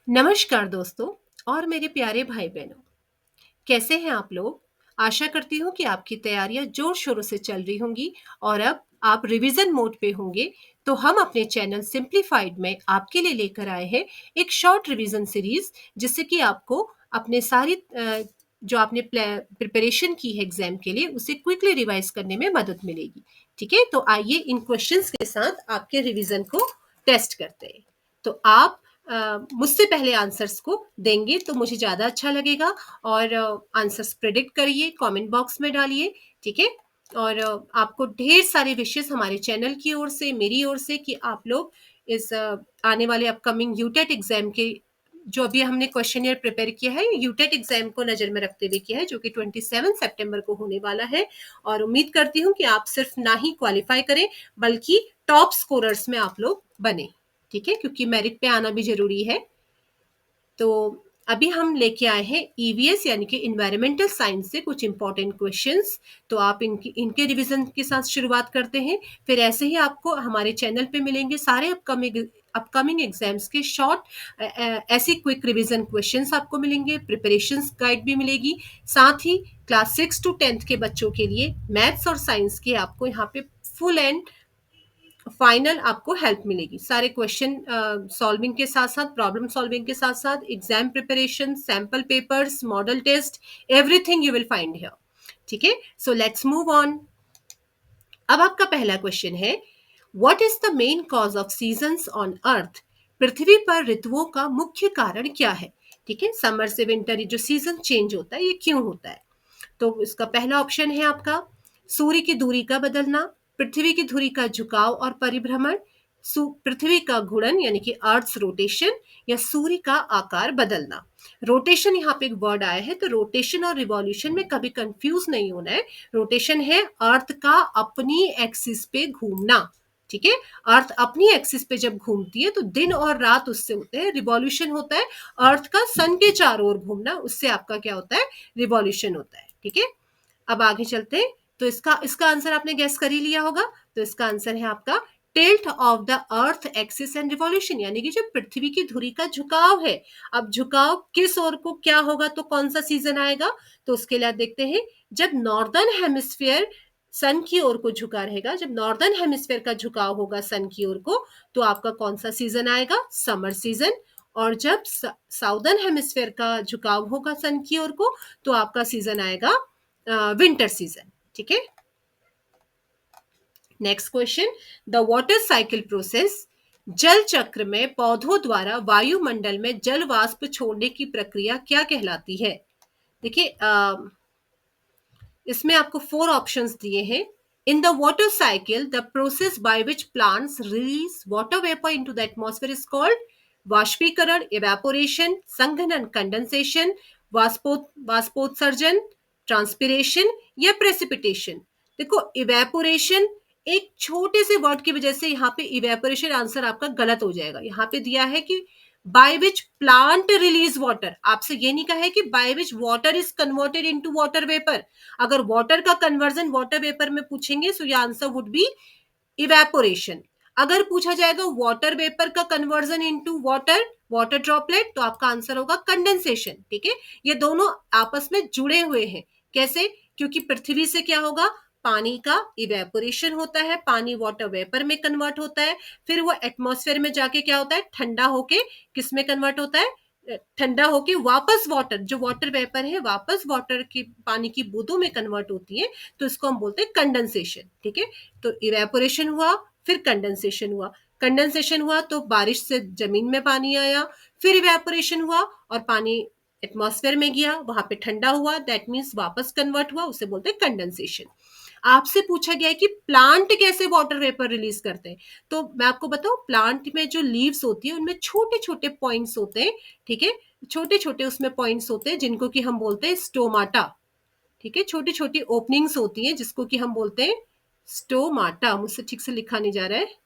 नमस्कार दोस्तों और मेरे प्यारे भाई बहनों, कैसे हैं आप लोग? आशा करती हूँ कि आपकी तैयारियां जोर शोरों से चल रही होंगी और अब आप रिवीजन मोड पे होंगे। तो हम अपने चैनल सिंप्लीफाइड में आपके लिए लेकर आए हैं एक शॉर्ट रिवीजन सीरीज, जिससे कि आपको अपने सारी जो आपने प्रिपरेशन की है एग्जाम के लिए उसे क्विकली रिवाइज करने में मदद मिलेगी। ठीक है, तो आइए इन क्वेश्चंस के साथ आपके रिवीजन को टेस्ट करते हैं। तो आप मुझसे पहले आंसर्स को देंगे तो मुझे ज़्यादा अच्छा लगेगा। और आंसर्स प्रेडिक्ट करिए, कमेंट बॉक्स में डालिए। ठीक है, और आपको ढेर सारे विशेष हमारे चैनल की ओर से, मेरी ओर से, कि आप लोग इस आने वाले अपकमिंग यूटेट एग्जाम के जो अभी हमने क्वेश्चन प्रिपेयर किया है, यूटेट एग्जाम को नजर में रखते हुए किया है, जो कि 27 सितंबर को होने वाला है। और उम्मीद करती हूँ कि आप सिर्फ ना ही क्वालिफाई करें बल्कि टॉप स्कोरर्स में आप लोग बने। ठीक है, क्योंकि मेरिट पे आना भी जरूरी है। तो अभी हम लेके आए हैं ईवीएस यानी कि इन्वायरमेंटल साइंस से कुछ इंपॉर्टेंट क्वेश्चंस। तो आप इनके रिवीजन के साथ शुरुआत करते हैं। फिर ऐसे ही आपको हमारे चैनल पे मिलेंगे सारे अपकमिंग एग्जाम्स के शॉर्ट ऐसी क्विक रिवीजन क्वेश्चंस आपको मिलेंगे, प्रिपरेशंस गाइड भी मिलेगी। साथ ही क्लास 6 to 10th के बच्चों के लिए मैथ्स और साइंस के आपको यहाँ पे फुल एंड फाइनल आपको हेल्प मिलेगी। सारे क्वेश्चन सॉल्विंग के साथ साथ, प्रॉब्लम सॉल्विंग के साथ साथ, exam preparation, sample papers, model test, everything you will find here. ठीक है, सो लेट्स मूव ऑन। अब आपका पहला क्वेश्चन है, what is the main cause of seasons on earth? पृथ्वी पर ऋतुओं का मुख्य कारण क्या है? ठीक है, समर से विंटर जो सीजन चेंज होता है, ये क्यों होता है? तो इसका पहला ऑप्शन है आपका सूर्य की दूरी का बदलना, पृथ्वी की धुरी का झुकाव और परिभ्रमण, पृथ्वी का घूर्णन यानी कि अर्थ्स रोटेशन, या सूर्य का आकार बदलना। रोटेशन यहाँ पे एक वर्ड आया है, तो रोटेशन और रिवॉल्यूशन में कभी कंफ्यूज नहीं होना है। रोटेशन है अर्थ का अपनी एक्सिस पे घूमना। ठीक है, अर्थ अपनी एक्सिस पे जब घूमती है तो दिन और रात उससे होते हैं। रिवॉल्यूशन होता है अर्थ का सन के चारों ओर घूमना, उससे आपका क्या होता है? रिवॉल्यूशन होता है। ठीक है, अब आगे चलते हैं। तो इसका आंसर आपने गैस कर ही लिया होगा। तो इसका आंसर है आपका tilt of the earth axis and revolution, यानी कि जो पृथ्वी की धुरी का झुकाव है। अब झुकाव किस ओर को क्या होगा, तो कौन सा सीजन आएगा? तो उसके लिए देखते हैं, जब नॉर्दर्न हेमिस्फीयर सन की ओर को झुका रहेगा, जब नॉर्दर्न हेमिस्फीयर का झुकाव होगा सन की ओर को, तो आपका कौन सा सीजन आएगा? Summer season. और जब साउदर्न हेमिस्फीयर का झुकाव होगा सन की ओर को, तो आपका सीजन आएगा विंटर सीजन। ठीक है, next question, the water cycle process, जल चक्र में पौधों द्वारा वायुमंडल में जल वाष्प छोड़ने की प्रक्रिया क्या कहलाती है? देखिए, इसमें आपको 4 ऑप्शंस दिए हैं। In the water cycle the process by which plants release water vapour into the atmosphere is called वाष्पीकरण, इवेपोरेशन, संघनन कंडेंसेशन, वाष्पोत्सर्जन ट्रांसपिरेशन, या प्रेसिपिटेशन। देखो, इवेपोरेशन एक छोटे से वर्ड की वजह से यहाँ पे इवेपोरेशन आंसर आपका गलत हो जाएगा। यहाँ पे दिया है कि by which plant release water, आपसे ये नहीं कहा है कि by which water is converted into water vapour. अगर वाटर का कन्वर्जन वाटर वेपर में पूछेंगे तो ये आंसर वुड बी इवेपोरेशन। अगर पूछा जाएगा वाटर वेपर का conversion into water water droplet, तो आपका आंसर होगा कंडेंसेशन। ठीक है, ये दोनों आपस में जुड़े हुए हैं। कैसे? क्योंकि पृथ्वी से क्या होगा? पानी का इवेपोरेशन होता है, पानी वाटर वेपर में कन्वर्ट होता है, फिर वो एटमॉस्फेयर में जाके क्या होता है? ठंडा होके किस में कन्वर्ट होता है? ठंडा होके वापस वाटर, जो वाटर वेपर है, वापस वाटर की पानी की बूंदों में कन्वर्ट होती है। तो इसको हम बोलते हैं कंडेंसेशन। ठीक है, तो इवेपोरेशन हुआ, फिर कंडेंसेशन हुआ। कंडेंसेशन हुआ तो बारिश से जमीन में पानी आया, फिर इवेपोरेशन हुआ और पानी एटमॉस्फेयर में गया, वहां पे ठंडा हुआ, दैट मीन्स वापस कन्वर्ट हुआ, उसे बोलते हैं कंडेंसेशन। आपसे पूछा गया है कि प्लांट कैसे वाटर वेपर रिलीज करते हैं। तो मैं आपको बताऊं, प्लांट में जो लीव्स होती है उनमें छोटे छोटे पॉइंट्स होते हैं। ठीक है, छोटे छोटे उसमें पॉइंट्स होते हैं जिनको कि हम बोलते हैं स्टोमाटा। ठीक है, छोटी छोटी ओपनिंग्स होती हैं जिसको कि हम बोलते हैं स्टोमाटा। मुझसे ठीक से लिखा नहीं जा रहा है,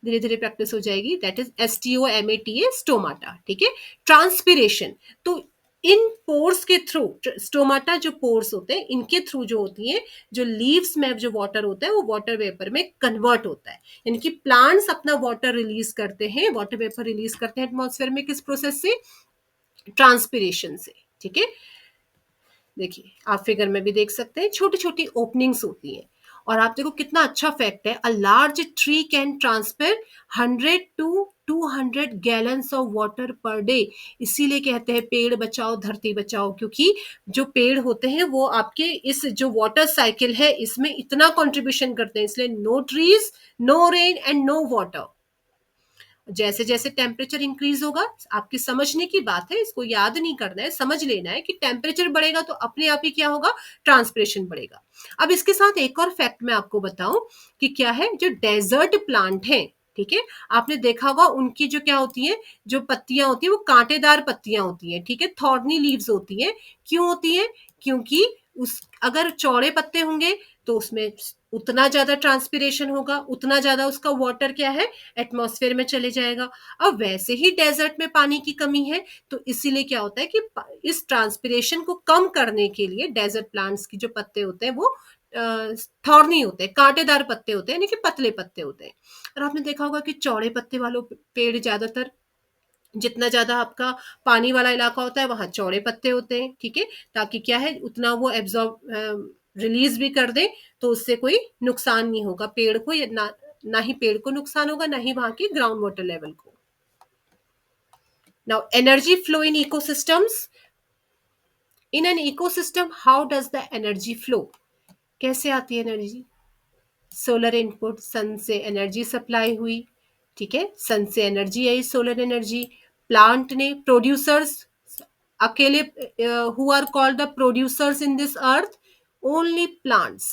धीरे धीरे प्रैक्टिस हो जाएगी। That is STOMATA, stomata. ठीक है, ट्रांसपिरेशन, तो इन पोर्स के थ्रू, स्टोमाटा जो पोर्स होते हैं इनके थ्रू जो होती है, जो लीव्स में जो वाटर होता है वो वाटर वेपर में कन्वर्ट होता है। यानी कि प्लांट्स अपना वाटर रिलीज करते हैं, वाटर वेपर रिलीज करते हैं एटमॉस्फेयर में, किस प्रोसेस से? ट्रांसपिरेशन से। ठीक है, देखिए आप फिगर में भी देख सकते हैं छोटी छोटी ओपनिंग्स होती हैं। और आप देखो कितना अच्छा फैक्ट है, a large tree can transfer 100 to 200 gallons of water per day. इसीलिए कहते हैं पेड़ बचाओ धरती बचाओ, क्योंकि जो पेड़ होते हैं वो आपके इस जो वाटर साइकिल है इसमें इतना कंट्रीब्यूशन करते हैं। इसलिए no trees, no rain and no water. जैसे जैसे टेम्परेचर इंक्रीज होगा, आपकी समझने की बात है, इसको याद नहीं करना है, समझ लेना है कि टेम्परेचर बढ़ेगा तो अपने आप ही क्या होगा? ट्रांसपिरेशन बढ़ेगा। अब इसके साथ एक और फैक्ट मैं आपको बताऊं कि क्या है, जो डेजर्ट प्लांट है, ठीक है, आपने देखा होगा उनकी जो क्या होती है, जो पत्तियां होती है वो कांटेदार पत्तियां होती है, ठीक है, थॉर्नी लीव्स होती है। क्यों होती है? क्योंकि उस अगर चौड़े पत्ते होंगे तो उसमें उतना ज्यादा ट्रांसपिरेशन होगा, उतना ज्यादा उसका वाटर क्या है, एटमॉस्फेयर में चले जाएगा। अब वैसे ही डेजर्ट में पानी की कमी है, तो इसीलिए क्या होता है कि इस ट्रांसपिरेशन को कम करने के लिए डेजर्ट प्लांट्स की जो पत्ते होते हैं वो थॉर्नी होते हैं, कांटेदार पत्ते होते हैं, यानी कि पतले पत्ते होते हैं। और आपने देखा होगा कि चौड़े पत्ते वालों पेड़ ज्यादातर, जितना ज्यादा आपका पानी वाला इलाका होता है वहां चौड़े पत्ते होते हैं, ठीक है, ताकि क्या है उतना वो एब्जॉर्ब रिलीज भी कर दे, तो उससे कोई नुकसान नहीं होगा पेड़ को, या ना ही पेड़ को नुकसान होगा, ना ही वहां की ग्राउंड वाटर लेवल को। Now energy flow in ecosystems. In an ecosystem how does the energy flow? कैसे आती है एनर्जी? सोलर इनपुट, सन से एनर्जी सप्लाई हुई, ठीक है, सन से एनर्जी आई, सोलर एनर्जी। प्लांट ने प्रोड्यूसर्स, अकेले who are called the producers in this earth? Only plants.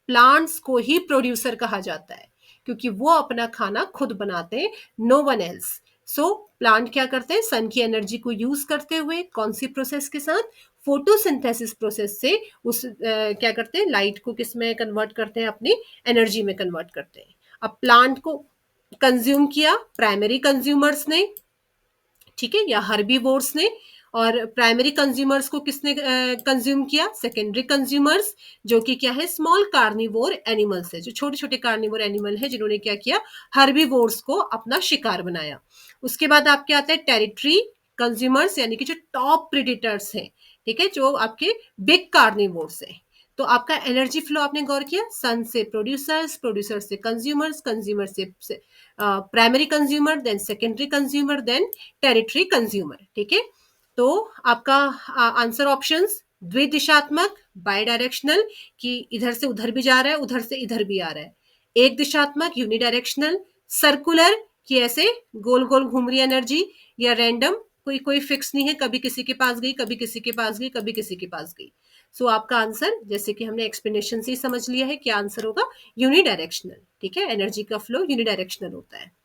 Plants को ही प्रोड्यूसर कहा जाता है, क्योंकि वो अपना खाना खुद बनाते हैं, नो वन एल्स। सो प्लांट क्या करते हैं? सन की एनर्जी को यूज करते हुए कौन सी प्रोसेस के साथ? फोटोसिंथेसिस प्रोसेस से उस क्या करते हैं, लाइट को किस में कन्वर्ट करते हैं? अपनी एनर्जी में कन्वर्ट करते हैं। अब प्लांट को कंज्यूम किया प्राइमरी कंज्यूमर्स ने, ठीक है, या हर्बीवोर्स ने, और प्राइमरी कंज्यूमर्स को किसने कंज्यूम किया? सेकेंडरी कंज्यूमर्स, जो कि क्या है? स्मॉल कार्निवोर एनिमल्स है, जो छोटे छोटे कार्निवोर एनिमल है जिन्होंने क्या किया? हर्बीवोर्स को अपना शिकार बनाया। उसके बाद आपके आते हैं टेरिटरी कंज्यूमर्स, यानी कि जो टॉप प्रेडिटर्स हैं, ठीक है, जो आपके बिग कार्निवोर्स हैं। तो आपका एनर्जी फ्लो आपने गौर किया, सन से प्रोड्यूसर्स, प्रोड्यूसर से कंज्यूमर्स, कंज्यूमर से primary consumer, then secondary consumer, then territory consumer, ठीक है। तो आपका आंसर ऑप्शंस द्विदिशात्मक, बाई डायरेक्शनल, कि इधर से उधर भी जा रहा है, उधर से इधर भी आ रहा है। एक दिशात्मक यूनिडायरेक्शनल, सर्कुलर, कि ऐसे गोल गोल घूम रही एनर्जी, या रैंडम, कोई कोई फिक्स नहीं है, कभी किसी के पास गई, कभी किसी के पास गई, कभी किसी के पास गई। सो आपका आंसर, जैसे कि हमने एक्सप्लेनेशन से ही समझ लिया है, क्या आंसर होगा? यूनिडायरेक्शनल, ठीक है, एनर्जी का फ्लो यूनिडायरेक्शनल होता है।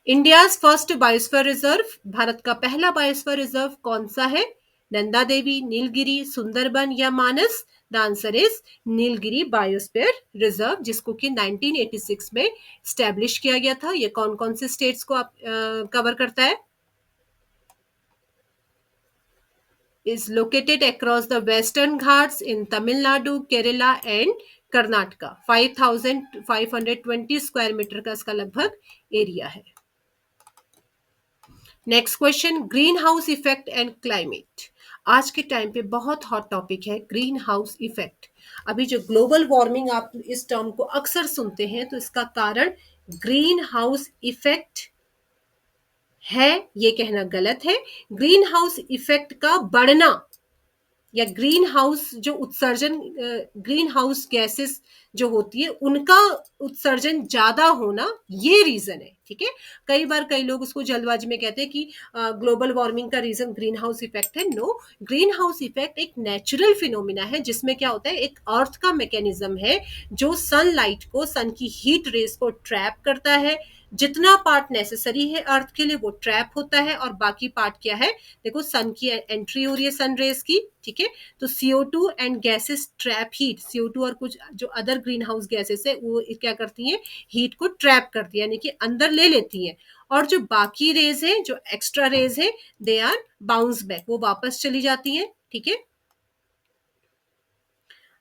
India's first biosphere reserve, Bharat का पहला बायोस्फीयर रिजर्व कौन सा है? नंदा देवी, नीलगिरी, सुंदरबन या Manas? The answer is Nilgiri biosphere reserve, जिसको कि 1986 में स्टैब्लिश किया गया था। ये कौन कौन से स्टेट्स को आप कवर करता है? is located across the western ghats in Tamil Nadu, Kerala and Karnataka. 5520 square metre का इसका लगभग एरिया है। Next question, green house effect and climate. आज के टाइम पे बहुत हॉट टॉपिक है ग्रीन हाउस इफेक्ट। अभी जो ग्लोबल वार्मिंग, आप इस टर्म को अक्सर सुनते हैं, तो इसका कारण ग्रीन हाउस इफेक्ट है, ये कहना गलत है। ग्रीन हाउस इफेक्ट का बढ़ना, या ग्रीन हाउस जो उत्सर्जन, ग्रीन हाउस गैसेस जो होती है उनका उत्सर्जन ज्यादा होना, ये रीजन है, ठीक है। कई बार कई लोग उसको जल्दबाजी में कहते हैं कि ग्लोबल वार्मिंग का रीजन ग्रीन हाउस इफेक्ट है। नो, ग्रीन हाउस इफेक्ट एक नेचुरल फिनोमिना है, जिसमें क्या होता है, एक अर्थ का मैकेनिज्म है जो सनलाइट को, सन की हीट रेस को ट्रैप करता है। जितना पार्ट नेसेसरी है अर्थ के लिए वो ट्रैप होता है, और बाकी पार्ट क्या है? देखो सन की एंट्री हो रही है सन रेस की, ठीक है, तो CO2 and gases trap heat, CO2 और कुछ जो अदर ग्रीन हाउस गैसेस है वो क्या करती हैं? हीट को ट्रैप करती है, यानी कि अंदर ले लेती हैं, और जो बाकी रेज है, जो एक्स्ट्रा रेज है, दे आर बाउंस बैक, वो वापस चली जाती हैं। ठीक है,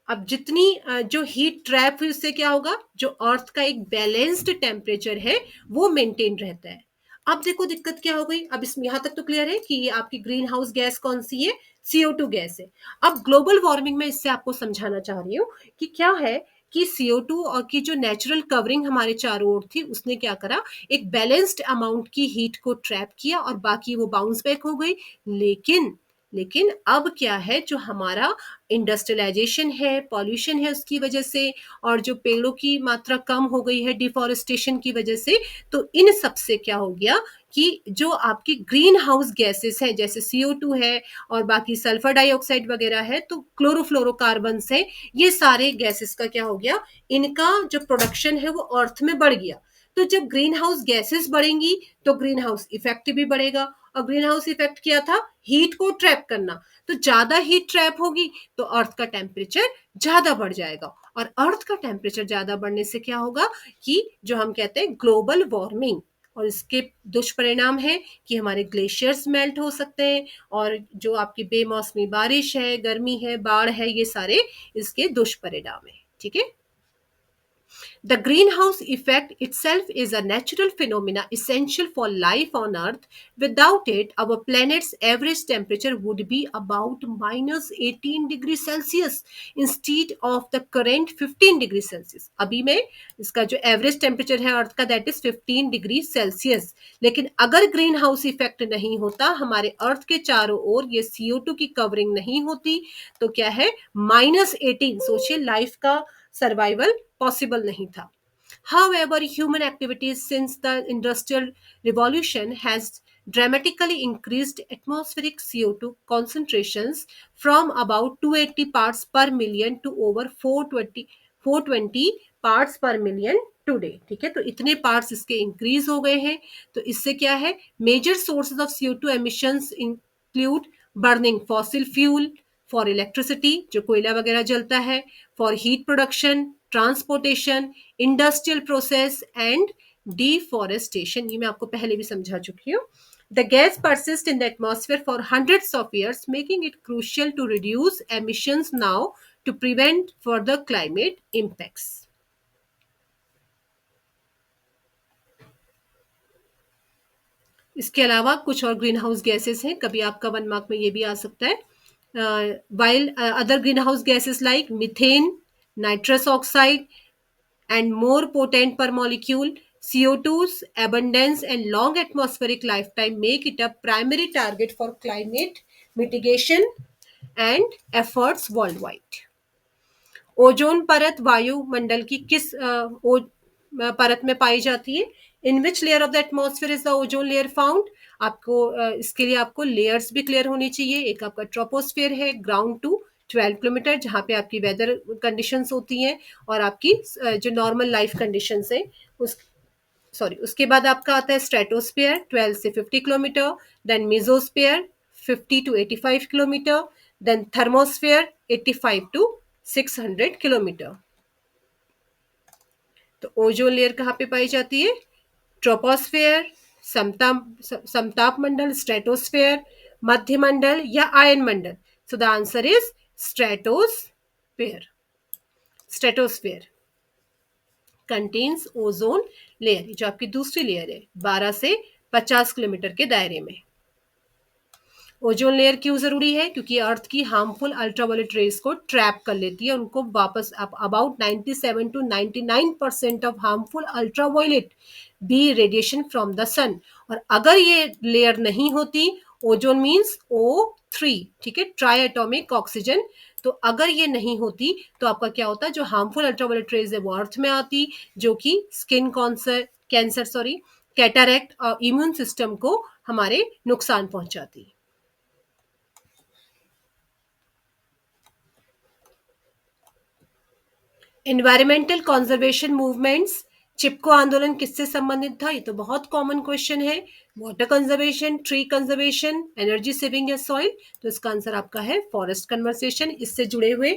अब जितनी जो हीट ट्रैप हुई उससे क्या होगा, जो अर्थ का एक बैलेंस्ड टेम्परेचर है वो मेंटेन रहता है। अब देखो दिक्कत क्या हो गई, अब इसमें यहां तक तो क्लियर है कि ये आपकी ग्रीन हाउस गैस कौन सी है, CO2 गैस है। अब ग्लोबल वार्मिंग में इससे आपको समझाना चाह रही हूँ कि क्या है कि CO2 और की जो नेचुरल कवरिंग हमारे चारों ओर थी, उसने क्या करा, एक बैलेंस्ड अमाउंट की हीट को ट्रैप किया और बाकी वो बाउंस बैक हो गई। लेकिन लेकिन अब क्या है, जो हमारा इंडस्ट्रियलाइजेशन है, पॉल्यूशन है उसकी वजह से, और जो पेड़ों की मात्रा कम हो गई है डिफॉरेस्टेशन की वजह से, तो इन सब से क्या हो गया कि जो आपकी ग्रीन हाउस गैसेस हैं, जैसे CO2 है और बाकी सल्फर डाइऑक्साइड वगैरह है, तो क्लोरोफ्लोरोकार्बन्स है, ये सारे गैसेस का क्या हो गया, इनका जो प्रोडक्शन है वो अर्थ में बढ़ गया। तो जब ग्रीन हाउस गैसेस बढ़ेंगी तो ग्रीन हाउस इफेक्ट भी बढ़ेगा, और ग्रीन हाउस इफेक्ट क्या था, हीट को ट्रैप करना। तो ज्यादा हीट ट्रैप होगी तो अर्थ का टेम्परेचर ज्यादा बढ़ जाएगा, और अर्थ का टेम्परेचर ज्यादा बढ़ने से क्या होगा कि जो हम कहते हैं ग्लोबल वार्मिंग, और इसके दुष्परिणाम है कि हमारे ग्लेशियर्स मेल्ट हो सकते हैं, और जो आपकी बेमौसमी बारिश है, गर्मी है, बाढ़ है, ये सारे इसके दुष्परिणाम है। ठीक है, the greenhouse effect itself is a natural phenomena essential for life on Earth. Without it, our planet's average temperature would be about minus 18 degrees Celsius instead of the current 15 degrees Celsius. अभी में इसका जो average temperature है अर्थ का, that is 15 degree Celsius. लेकिन अगर green house effect नहीं होता, हमारे अर्थ के चारों ओर ये CO2 की कवरिंग नहीं होती, तो क्या है, -18, सोचिए लाइफ का सर्वाइवल पॉसिबल नहीं था। However, human activities since the Industrial Revolution has dramatically increased atmospheric CO2 concentrations from about 280 parts per million to over 420 parts per million today। ठीक है, तो इतने पार्ट्स इसके इंक्रीज हो गए हैं। तो इससे क्या है, major sources of CO2 emissions include burning fossil fuel for electricity, जो कोयला वगैरह जलता है, for heat production, transportation, industrial process and deforestation. ये मैं आपको पहले भी समझा चुकी हूँ। The gas persists in the atmosphere for hundreds of years, making it crucial to reduce emissions now to prevent further climate impacts. इसके अलावा कुछ और ग्रीन हाउस गैसेस हैं, कभी आपका 1 मार्क में ये भी आ सकता है। while other greenhouse gases like methane, nitrous oxide, and more potent per molecule, CO2's abundance and long atmospheric lifetime make it a primary target for climate mitigation and efforts worldwide. Ozone परत वायुमंडल की किस परत में पाई जाती है, in which layer of the atmosphere is the ozone layer found. आपको इसके लिए आपको लेयर्स भी क्लियर होनी चाहिए। एक आपका ट्रोपोस्फेयर है, ग्राउंड टू 12 किलोमीटर, जहाँ पे आपकी वेदर कंडीशंस होती हैं और आपकी जो नॉर्मल लाइफ कंडीशंस है उस उसके बाद आपका आता है स्ट्रेटोस्फेयर 12 से 50 kilometre, then mesosphere 50 to 85 kilometre, then thermosphere 85 to 600 kilometre. तो ओजोन लेयर कहाँ पे पाई जाती है, ट्रोपोस्फेयर, समताप मंडल, स्ट्रेटोस्फेयर, मध्य मंडल या ion Mandal. So the answer is stratosphere. Stratosphere contains ozone layer, जो आपकी दूसरी लेयर है 12 से 50 किलोमीटर के दायरे में। ओजोन लेयर क्यों जरूरी है, क्योंकि अर्थ की हार्मफुल अल्ट्रावायलेट रेज को ट्रैप कर लेती है, उनको वापस about 97 to 99% of harmful ultraviolet B radiation from the sun. और अगर ये लेयर नहीं होती, ओजोन मीन्स O3, ठीक है, ट्राई एटॉमिक ऑक्सीजन। तो अगर ये नहीं होती तो आपका क्या होता, जो हार्मफुल अल्ट्रावायलेट रेज है वो अर्थ में आती, जो कि स्किन कैंसर कैटरैक्ट और इम्यून सिस्टम को हमारे नुकसान पहुंचाती। एनवायरमेंटल कंजर्वेशन मूवमेंट्स, चिपको आंदोलन किससे संबंधित था, ये तो बहुत कॉमन क्वेश्चन है। Water conservation, tree conservation, energy saving या सॉइल। तो इसका आंसर आपका है फॉरेस्ट कन्वर्सेशन। इससे जुड़े हुए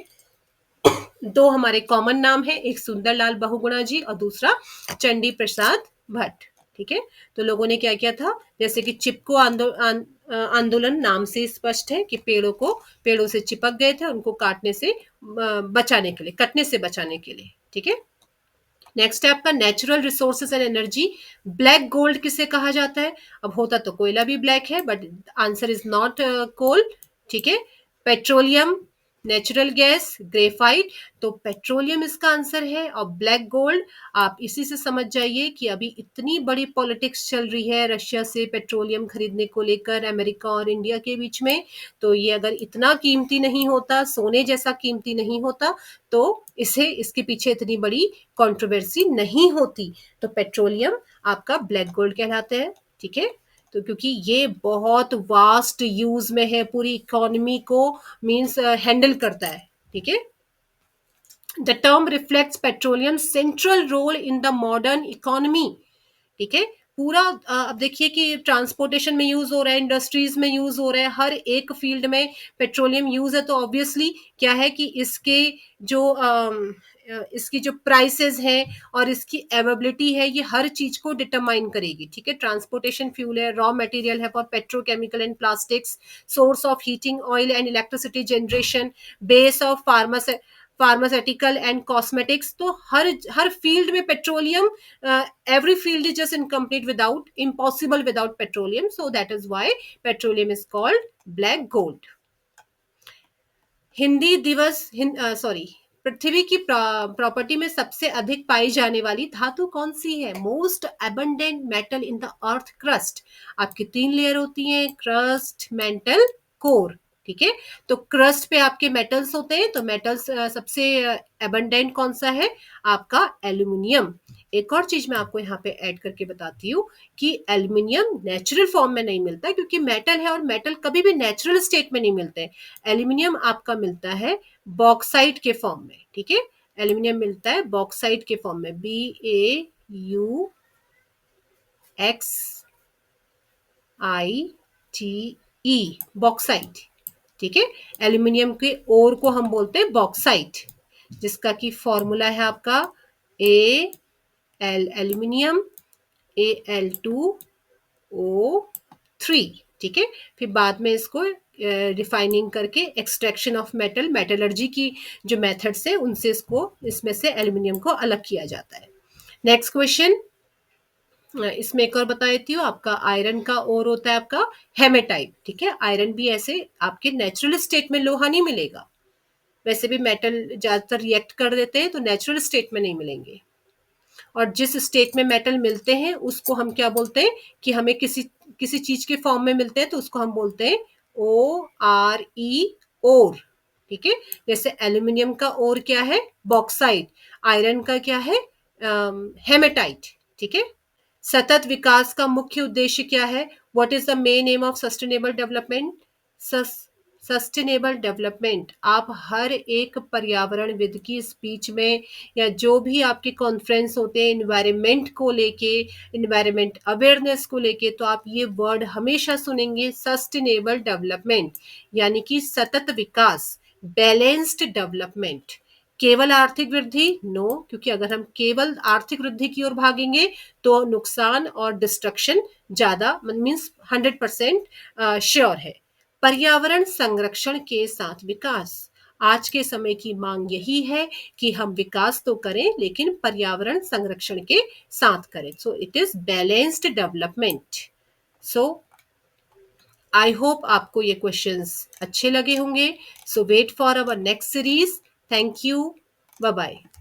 दो हमारे कॉमन नाम है, एक सुंदरलाल बहुगुणा जी और दूसरा चंडी प्रसाद भट्ट। ठीक है। तो लोगों ने क्या किया था, जैसे कि चिपको आंदोलन नाम से स्पष्ट है कि पेड़ों से चिपक गए थे, उनको काटने से बचाने के लिए, कटने से बचाने के लिए। ठीक है। नेक्स्ट है आपका natural resources and energy. Black gold किसे कहा जाता है? अब होता तो कोयला भी ब्लैक है, बट आंसर इज नॉट कोल। ठीक है। Petroleum, natural gas, graphite. तो पेट्रोलियम इसका आंसर है, और ब्लैक गोल्ड आप इसी से समझ जाइए कि अभी इतनी बड़ी पॉलिटिक्स चल रही है रशिया से पेट्रोलियम खरीदने को लेकर, अमेरिका और इंडिया के बीच में। तो ये अगर इतना कीमती नहीं होता, सोने जैसा कीमती नहीं होता, तो इसके पीछे इतनी बड़ी कंट्रोवर्सी नहीं होती। तो पेट्रोलियम आपका ब्लैक गोल्ड कहलाते हैं। ठीक है। तो क्योंकि ये बहुत वास्ट यूज में है, पूरी इकोनॉमी को मींस हैंडल करता है। ठीक है। The term reflects petroleum central role in the modern economy. ठीक है। पूरा अब देखिए कि ट्रांसपोर्टेशन में यूज हो रहा है, इंडस्ट्रीज में यूज हो रहा है, हर एक फील्ड में पेट्रोलियम यूज है। तो ऑब्वियसली क्या है कि इसकी जो प्राइसेस हैं और इसकी अवेलेबिलिटी है, ये हर चीज को डिटरमाइन करेगी। ठीक है। ट्रांसपोर्टेशन फ्यूल है, रॉ मटेरियल है for petrochemical and plastics, source of heating oil and electricity generation, base of pharmaceutical and cosmetics. तो हर फील्ड में petroleum, every field is just incomplete without, impossible without petroleum. So that is why petroleum is called black gold. Hindi दिवस, sorry, पृथ्वी की property में सबसे अधिक पाई जाने वाली धातु कौन सी है? Most abundant metal in the earth crust. आपकी 3 लेयर होती हैं, क्रस्ट, मेंटल, कोर। ठीक है। तो क्रस्ट पे आपके मेटल्स होते हैं, तो मेटल्स सबसे अबंडेंट कौन सा है? आपका एल्यूमिनियम। एक और चीज मैं आपको यहाँ पे ऐड करके बताती हूँ कि एल्यूमिनियम नेचुरल फॉर्म में नहीं मिलता, क्योंकि मेटल है और मेटल कभी भी नेचुरल स्टेट में नहीं मिलते। एल्यूमिनियम आपका मिलता है बॉक्साइट के फॉर्म में। ठीक है। एल्यूमिनियम मिलता है बॉक्साइट के फॉर्म में, BAUXITE, बॉक्साइट। ठीक है। एल्यूमिनियम के ओर को हम बोलते हैं बॉक्साइट, जिसका की फॉर्मूला है आपका AL एल्यूमिनियम, Al2O3। ठीक है। फिर बाद में इसको रिफाइनिंग करके एक्सट्रैक्शन ऑफ मेटल, मेटलर्जी की जो मेथड्स है उनसे इसमें से एल्यूमिनियम को अलग किया जाता है। नेक्स्ट क्वेश्चन, इसमें एक और बता देती हूँ। आपका आयरन का ओर होता है आपका हेमेटाइट। ठीक है। आयरन भी ऐसे आपके नेचुरल स्टेट में लोहा नहीं मिलेगा, वैसे भी मेटल ज्यादातर रिएक्ट कर देते हैं, तो नेचुरल स्टेट में नहीं मिलेंगे। और जिस स्टेट में मेटल मिलते हैं उसको हम क्या बोलते हैं कि हमें किसी चीज के फॉर्म में मिलते हैं, तो उसको हम बोलते हैं ORE, ओर। ठीक है। जैसे एल्यूमिनियम का ओर क्या है? बॉक्साइट। आयरन का क्या है? हेमेटाइट। ठीक है। सतत विकास का मुख्य उद्देश्य क्या है? What is the main M of sustainable development? Sustainable development आप हर एक पर्यावरणविद की स्पीच में या जो भी आपके कॉन्फ्रेंस होते हैं इन्वायरमेंट को लेके, इन्वायरमेंट अवेयरनेस को लेके, तो आप ये वर्ड हमेशा सुनेंगे, सस्टेनेबल डेवलपमेंट, यानी कि सतत विकास, बैलेंस्ड डेवलपमेंट। केवल आर्थिक वृद्धि? नो, क्योंकि अगर हम केवल आर्थिक वृद्धि की ओर भागेंगे तो नुकसान और डिस्ट्रक्शन ज्यादा, मीन्स 100% श्योर है। पर्यावरण संरक्षण के साथ विकास, आज के समय की मांग यही है कि हम विकास तो करें लेकिन पर्यावरण संरक्षण के साथ करें। So it is balanced development. So I hope आपको ये क्वेश्चंस अच्छे लगे होंगे। So wait for our next series. Thank you. Bye bye.